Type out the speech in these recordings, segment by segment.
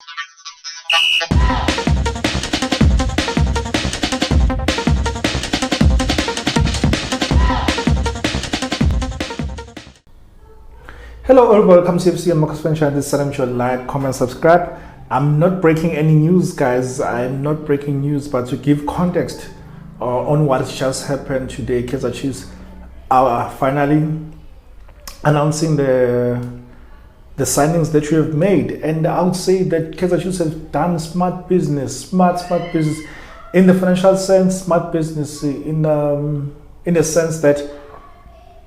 Hello everybody, welcome to FC Amakhosi. This is sure like, comment, subscribe. I'm not breaking any news, guys. I'm not breaking news, but to give context on what just happened today, Kaizer Chiefs are finally announcing the signings that you have made, and I would say that Kaizer Chiefs have done smart business in the financial sense, smart business in the sense that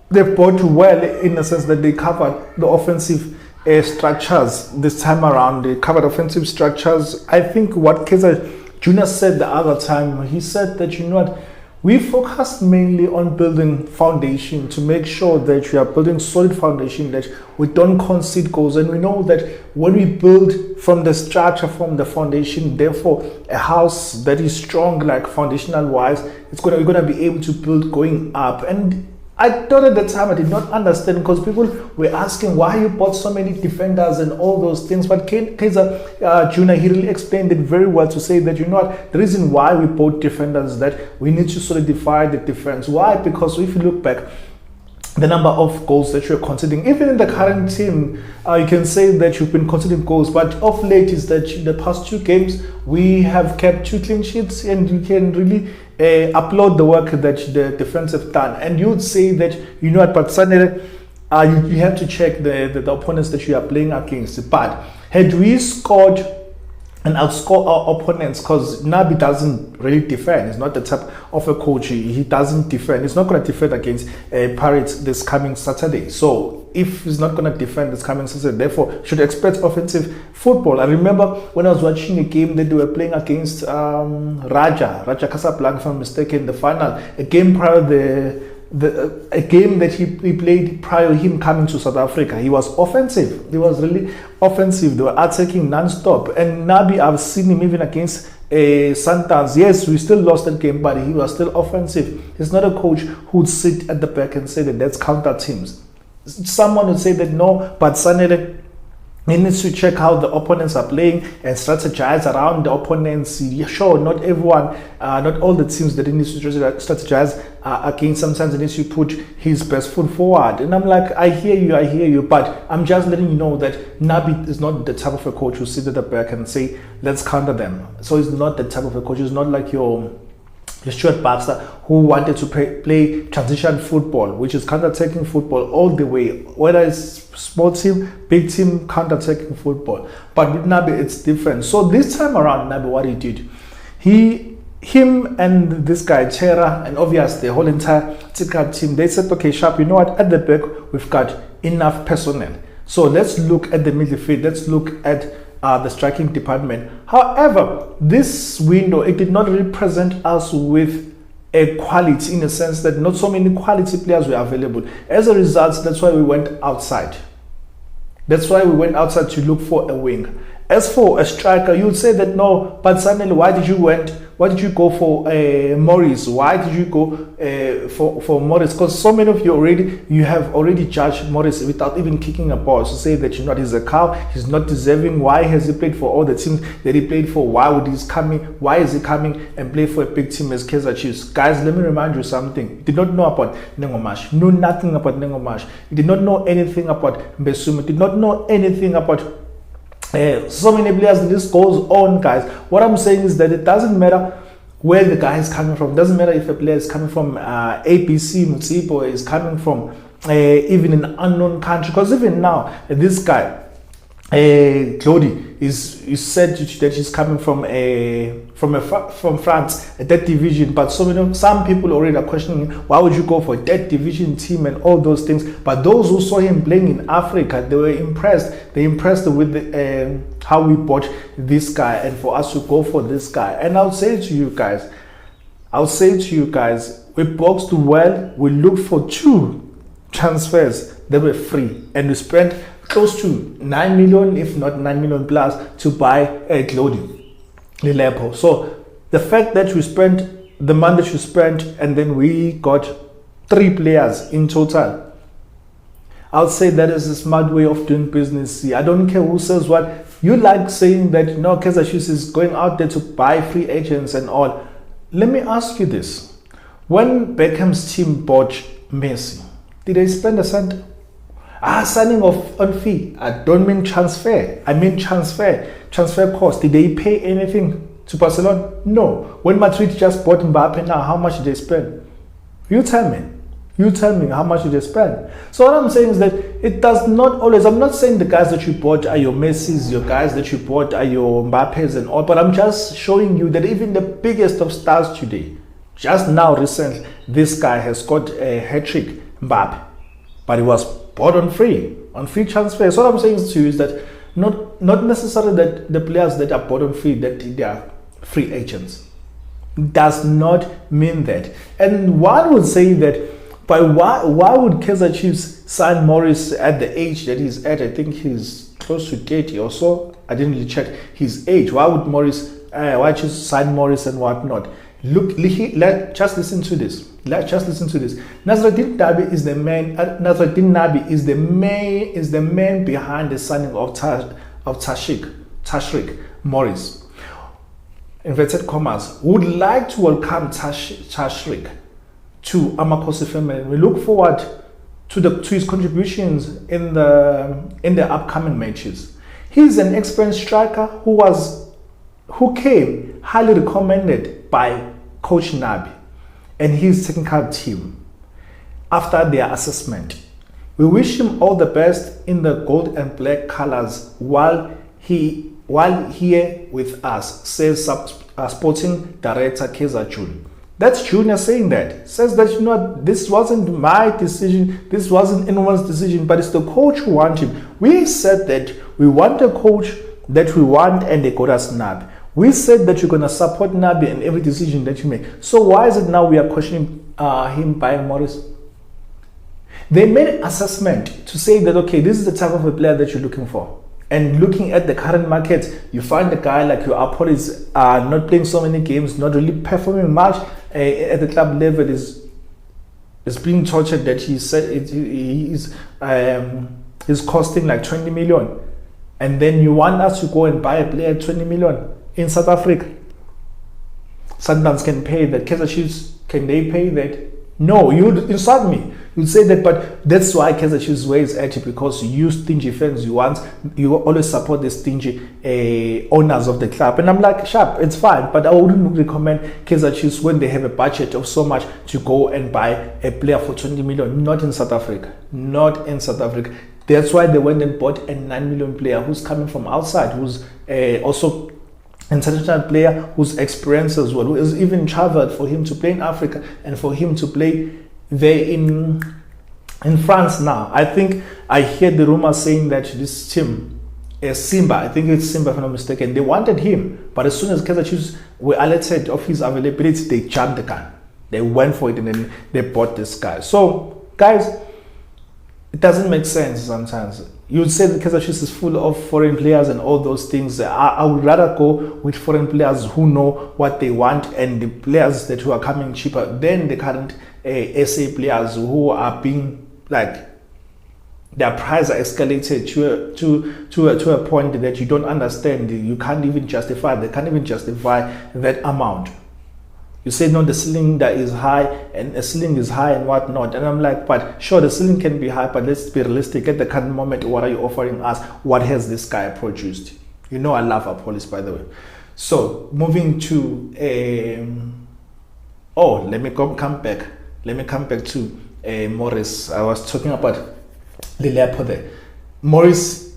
they bought well, in the sense that they covered the offensive structures this time around. They covered offensive structures. I think what Kaizer Jr. said the other time, he said that, you know what, we focus mainly on building foundation to make sure that we are building solid foundation, that we don't concede goals. And we know that when we build from the structure, from the foundation, therefore a house that is strong, like foundational wise, we're gonna be able to build going up. And I thought at the time I did not understand, because people were asking why you bought so many defenders and all those things. But Kaizer Jr., he really explained it very well to say that, you know what, the reason why we bought defenders is that we need to solidify the defense. Why? Because if you look back, the number of goals that you're conceding, even in the current team, you can say that you've been conceding goals, but of late is that in the past 2 games we have kept 2 clean sheets, and you can really applaud the work that the defense have done. And you would say that, you know what, but suddenly you have to check the opponents that you are playing against. But had we scored and outscore our opponents, because Nabi doesn't really defend. He's not the type of a coach. He doesn't defend. He's not going to defend against Pirates this coming Saturday. So if he's not going to defend this coming Saturday, therefore should expect offensive football. I remember when I was watching a game that they were playing against Raja Casablanca, if I'm mistaken, the final, a game prior a game that he played prior to him coming to South Africa. He was offensive. He was really offensive. They were attacking non-stop. And Nabi, I've seen him even against Sundowns. Yes, we still lost that game, but he was still offensive. He's not a coach who would sit at the back and say that that's counter teams. Someone would say that no, but suddenly he needs to check how the opponents are playing and strategize around the opponents. Sure, not everyone, not all the teams that he needs to strategize against. Sometimes he needs to put his best foot forward. And I'm like, I hear you, but I'm just letting you know that Nabi is not the type of a coach who sits at the back and say, let's counter them. So he's not the type of a coach. He's not like your Stuart Baxter, who wanted to play transition football, which is counter-attacking football all the way, whether it's small team, big team, counter-attacking football. But with Nabi, it's different. So this time around, Nabi, what he did, him and this guy Chera, and obviously the whole entire Tika team, they said, okay, Sharp, you know what, at the back we've got enough personnel, so let's look at the midfield, let's look at the striking department. However, this window, it did not really present us with a quality, in a sense that not so many quality players were available. As a result, that's why we went outside. That's why we went outside to look for a wing. As for a striker, you would say that no, but suddenly why did you go for Morris? Why did you go for Morris? Because so many of you have already judged Morris without even kicking a ball. So say that, you know, he's a cow, he's not deserving. Why has he played for all the teams that he played for? Why is he coming and play for a big team as Kaizer Chiefs? Guys, let me remind you something. You did not know about Nengomash. Know nothing about Nengomash. You did not know anything about Mbesumi. You did not know anything about so many players. This goes on, guys. What I'm saying is that it doesn't matter where the guy is coming from. It doesn't matter if a player is coming from ABC Mutsipo, is coming from even an unknown country. Because even now, this guy Claudie is said that he's coming from France, a third division. But some people already are questioning, why would you go for a third division team and all those things? But those who saw him playing in Africa, they were impressed. They impressed with how we bought this guy, and for us to go for this guy. And I'll say to you guys, we boxed well. We looked for 2 transfers that were free, and we spent close to 9 million, if not 9 million plus, to buy Claudie Lelepo. So the fact that we spent the money that we spent, and then we got 3 players in total, I'll say that is a smart way of doing business. I don't care who says what. You like saying that, no, Kaizer Chiefs is going out there to buy free agents and all. Let me ask you this. When Beckham's team bought Messi, did they spend a cent? Signing off on fee. I don't mean transfer. I mean transfer cost. Did they pay anything to Barcelona? No. When Madrid just bought Mbappe now, how much did they spend? You tell me. You tell me how much did they spend. So what I'm saying is that it does not always, I'm not saying the guys that you bought are your Messis, your guys that you bought are your Mbappes and all, but I'm just showing you that even the biggest of stars today, just now recently, this guy has got a hat-trick, Mbappe, but he was bought on free transfer. So what I'm saying to you is that not necessarily that the players that are bought on free, that they are free agents. Does not mean that. And one would say that, but why would Kaizer Chiefs sign Morris at the age that he's at? I think he's close to 30 or so. I didn't really check his age. Why would why just sign Morris and whatnot? Just listen to this. Just listen to this. Nasreddin Nabi is the man. Nasreddin Nabi is the man behind the signing of Tashrik Morris. Inverted commas, would like to welcome Tashrik to Amakhosi family. We look forward to his contributions in the upcoming matches. He's an experienced striker who came highly recommended by Coach Nabi and his technical team after their assessment. We wish him all the best in the gold and black colors while here with us, says Sporting Director Kaizer June. That's Junior saying that. Says that, this wasn't my decision, this wasn't anyone's decision, but it's the coach who wants him. We said that we want a coach that we want, and they got us Nabi. We said that you're going to support Nabi in every decision that you make. So why is it now we are questioning him buying Morris? They made an assessment to say that, okay, this is the type of a player that you're looking for. And looking at the current market, you find a guy like your Apollo is not playing so many games, not really performing much at the club level, is being tortured that he said he's costing like 20 million. And then you want us to go and buy a player at 20 million in South Africa. Sundowns can pay that. Kaizer Chiefs, can they pay that? No, you'd insult me. You'd say that, but that's why Kaizer Chiefs ways at it, because you stingy fans, you always support the stingy owners of the club. And I'm like, sharp, it's fine, but I wouldn't recommend Kaizer Chiefs when they have a budget of so much to go and buy a player for 20 million. Not in South Africa. Not in South Africa. That's why they went and bought a 9 million player who's coming from outside, who's also international player, whose experience as well, who has even traveled for him to play in Africa and for him to play there in France now. I think I heard the rumor saying that this team, Simba, I think it's Simba if I'm not mistaken, they wanted him, but as soon as Kaizer Chiefs were alerted of his availability, they jumped the gun. They went for it and then they bought this guy. So, guys, it doesn't make sense sometimes. You would say that Kaizer Chiefs is full of foreign players and all those things. I would rather go with foreign players who know what they want, and the players that who are coming cheaper than the current SA players who are being like, their price are escalated to a point that you don't understand. You can't even justify. They can't even justify that amount. You say, no, the ceiling that is high, and the ceiling is high and whatnot. And I'm like, but sure, the ceiling can be high, but let's be realistic. At the current moment, what are you offering us? What has this guy produced? You know, I love Apollos, by the way. So moving to let me come back. Let me come back to Morris. I was talking about Liliapo there. Morris,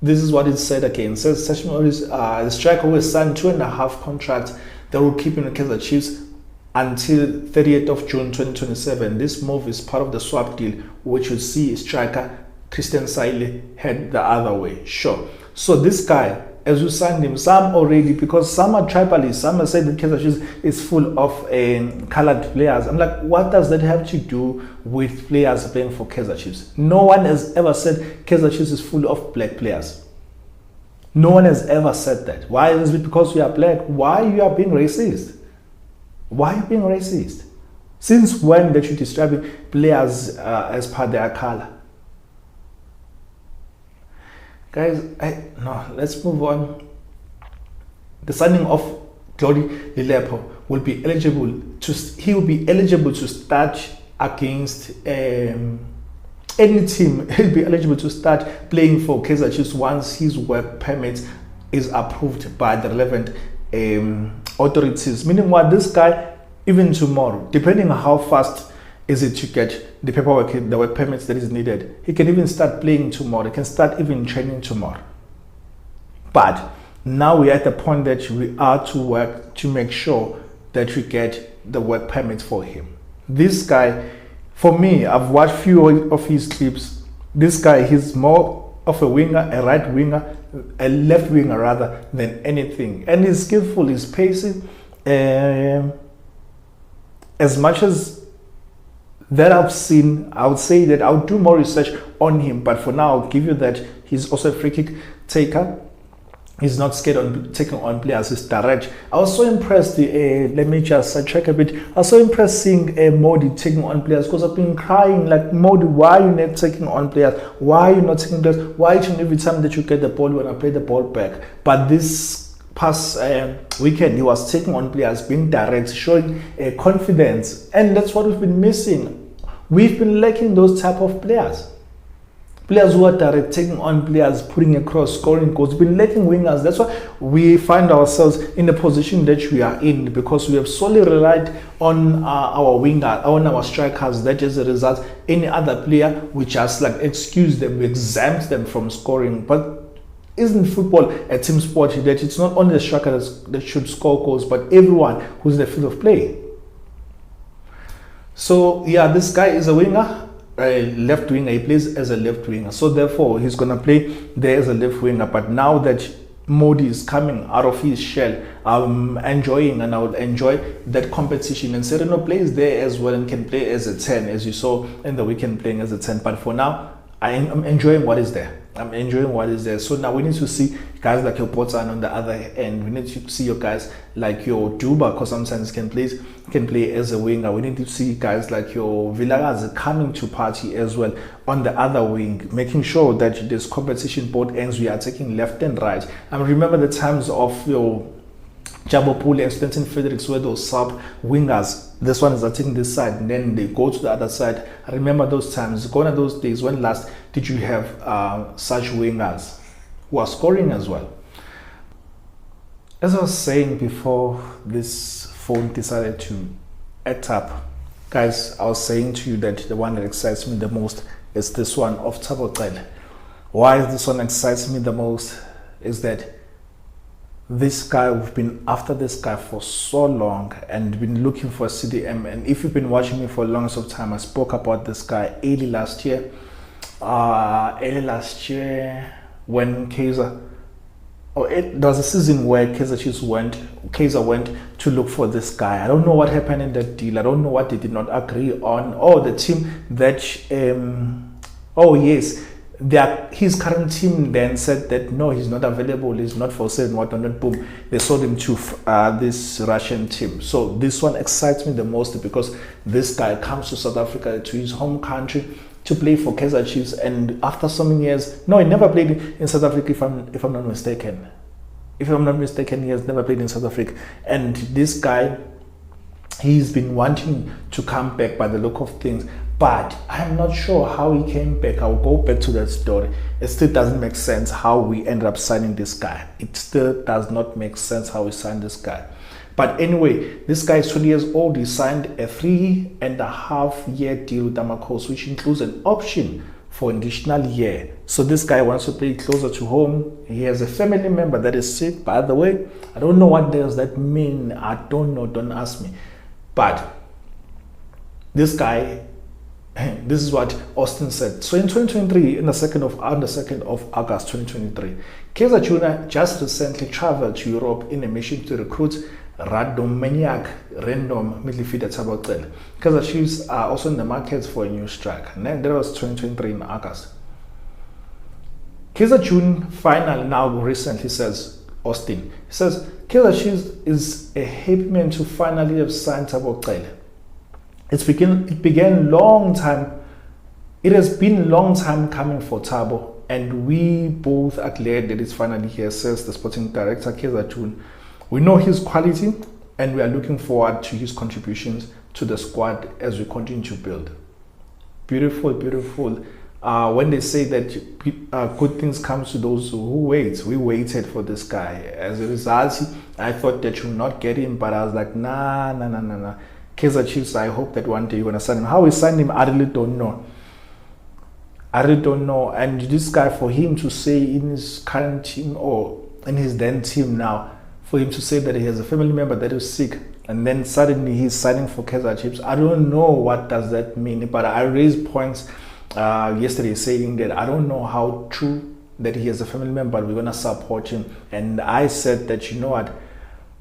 this is what it said again. It says Sash Morris, the striker who has signed 2.5 contracts that will keep him in Kaizer Chiefs until 30th of June 2027. This move is part of the swap deal, which you see striker Christian Saile head the other way. Sure. So this guy, as you signed him, some already, because some are tribalists, some have said that Kaizer Chiefs is full of colored players. I'm like, what does that have to do with players playing for Kaizer Chiefs? No one has ever said Kaizer Chiefs is full of black players. No one has ever said that. Why is it because we are black? Why you are being racist? Why are you being racist? Since when that you describe players as per their color? Guys, no, let's move on. The signing of Glory Lilepo will be eligible to start against any team. He'll be eligible to start playing for Kaizer Chiefs once his work permit is approved by the relevant authorities. Meaning what, this guy, even tomorrow, depending on how fast is it to get the paperwork, the work permits that is needed, he can even start playing tomorrow. He can start even training tomorrow. But now we are at the point that we are to work to make sure that we get the work permit for him. This guy, for me, I've watched few of his clips. This guy, he's more of a winger, a right winger, a left winger rather than anything. And he's skillful, he's pacey. As much as that I've seen, I would say that I'll do more research on him. But for now, I'll give you that he's also a free kick taker. He's not scared on taking on players. He's direct. I was so impressed. Let me just sidetrack a bit. I was so impressed seeing Modi taking on players, because I've been crying like, Modi, why are you not taking on players? Why are you not taking players? Why each and every time that you get the ball, you want to play the ball back? But this past weekend, he was taking on players, being direct, showing confidence, and that's what we've been missing. We've been lacking those type of players. Players who are direct, taking on players, putting across, scoring goals. We've been lacking wingers. That's why we find ourselves in the position that we are in, because we have solely relied on our winger, on our strikers. That as a result, any other player, we just like excuse them, we exempt them from scoring. But isn't football a team sport that it's not only the striker that should score goals, but everyone who's in the field of play? So yeah, this guy is a winger. A left winger, he plays as a left winger, so therefore he's gonna play there as a left winger. But now that Modi is coming out of his shell, I'm enjoying, and I will enjoy that competition. And Sereno plays there as well and can play as a 10, as you saw in the weekend playing as a 10. But for now, I'm enjoying what is there. I'm enjoying what is there. So now we need to see guys like your Potan on the other end. We need to see your guys like your Duba, because sometimes can play as a winger. We need to see guys like your Villarreal coming to party as well on the other wing, making sure that this competition both ends. We are taking left and right. And remember the times of your Tabo Cele and Stanton Fredericks, where those sub wingers, this one is attacking this side and then they go to the other side. I remember those times. Gone are those days. When last did you have such wingers who are scoring as well? As I was saying before this phone decided to act up, guys, I was saying to you that the one that excites me the most is this one of Tabo Cele. Why this one excites me the most is that this guy, we've been after this guy for so long and been looking for a CDM. And if you've been watching me for a long time, I spoke about this guy early last year when Kaizer, there was a season where Kaizer went to look for this guy. I don't know what happened in that deal. I don't know what they did not agree on. The team that his current team then said that no, he's not available, he's not for sale and whatnot. Boom, they sold him to this Russian team. So this one excites me the most, because this guy comes to South Africa, to his home country, to play for Kaizer Chiefs. And after so many years, no, he never played in South Africa, if I'm not mistaken. If I'm not mistaken, he has never played in South Africa. And this guy, he's been wanting to come back by the look of things. But I'm not sure how he came back. I'll go back to that story. It still doesn't make sense how we ended up signing this guy. It still does not make sense how we signed this guy. But anyway, this guy is 20 years old. He signed a 3.5-year deal with Amakhosi, which includes an option for an additional year. So this guy wants to play closer to home. He has a family member that is sick, by the way. I don't know what does that mean. I don't know. Don't ask me. But this guy, this is what Austin said. So in 2023, on the 2nd of August 2023, Kaizer Jr. just recently traveled to Europe in a mission to recruit random midfielder Tabo Cele. Kaizer Chiefs are also in the market for a new striker. And then that was 2023 in August. Kaizer Jr. finally now recently, says Austin, he says Kaizer Chiefs is a happy man to finally have signed Tabo Cele. It began long time. It has been a long time coming for Tabo. and we both are glad that it's finally here, says the sporting director, Kaizer. We know his quality, and we are looking forward to his contributions to the squad as we continue to build. Beautiful, beautiful. When they say that good things come to those who wait, we waited for this guy. As a result, I thought that you would not get him, but I was like, nah. Kaizer Chiefs, I hope that one day you're going to sign him. How we signed him, I really don't know. And this guy, for him to say in his current team or in his then team now, for him to say that he has a family member that is sick, and then suddenly he's signing for Kaizer Chiefs, I don't know what does that mean. But I raised points yesterday saying that I don't know how true that he has a family member, but we're going to support him. And I said that, you know what,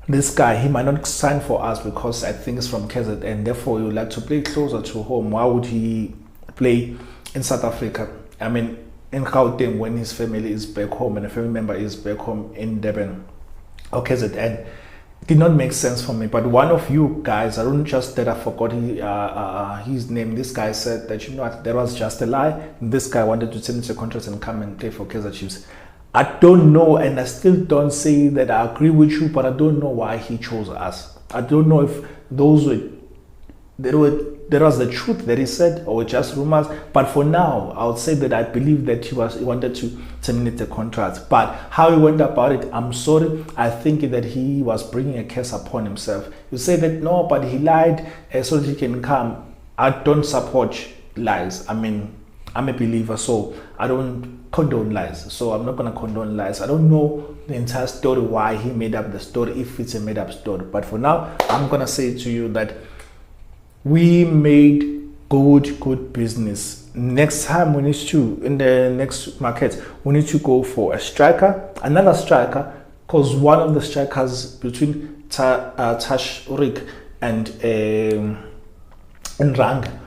this guy, he might not sign for us because I think it's from KZN, and therefore he would like to play closer to home. Why would he play in South Africa? I mean, in Gauteng, when his family is back home and a family member is back home in Durban or KZN. Did not make sense for me. But one of you guys, I don't just that I forgot his name. This guy said that, you know what, that was just a lie. This guy wanted to send his contract and come and play for Kaizer Chiefs. I don't know, and I still don't say that I agree with you, but I don't know why he chose us. I don't know if there was the truth that he said or just rumors. But for now, I would say that I believe that he wanted to terminate the contract. But how he went about it, I'm sorry. I think that he was bringing a curse upon himself. You say that no, but he lied so that he can come. I don't support lies. I mean, I'm a believer, so I don't condone lies. So I'm not going to condone lies. I don't know the entire story, why he made up the story, if it's a made up story. But for now, I'm going to say to you that we made good business. Next time we need to, in the next market, we need to go for a striker, another striker, because one of the strikers between Tashrik and Ranga,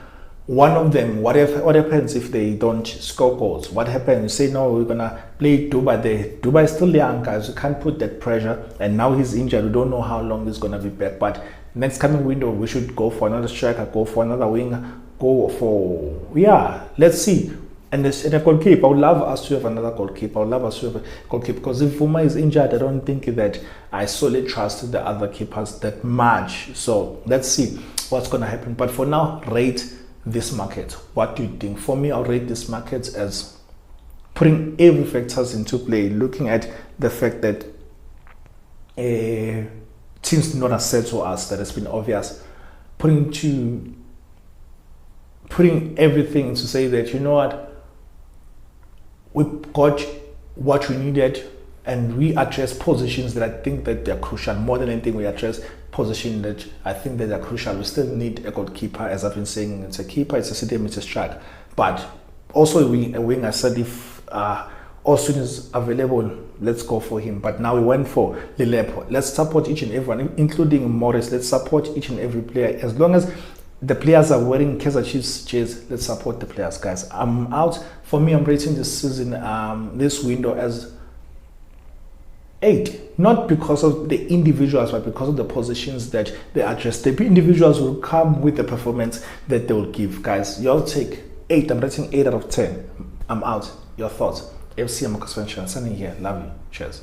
one of them, what happens if they don't score goals? What happens? You say, no, we're going to play Dubai there. Dubai is still young, guys. You can't put that pressure. And now he's injured. We don't know how long he's going to be back. But next coming window, we should go for another striker, go for another winger, go for, let's see. And a goalkeeper, I would love us to have another goalkeeper. I would love us to have a goalkeeper, because if Vuma is injured, I don't think that I solely trust the other keepers that much. So let's see what's going to happen. But for now, rate this market. What do you think? For me, I'll rate this market as putting every factors into play, looking at the fact that teams not have said to us that has been obvious, putting everything to say that, you know what, we got what we needed, and we address positions that I think that they're crucial. More than anything, we address positions that I think that they're crucial. We still need a goalkeeper, as I've been saying. It's a keeper, it's a CDM, it's a striker. But also a wing, I said if Austin is available, let's go for him. But now we went for Lilepo. Let's support each and everyone, including Morris. Let's support each and every player. As long as the players are wearing Kaizer Chiefs jerseys, let's support the players, guys. I'm out. For me, I'm rating this season, this window as 8. Not because of the individuals, but because of the positions that they address. The individuals will come with the performance that they will give, guys. Y'all take 8. I'm rating 8 out of 10. I'm out. Your thoughts? FC Amakhosi, signing here. Love you. Cheers.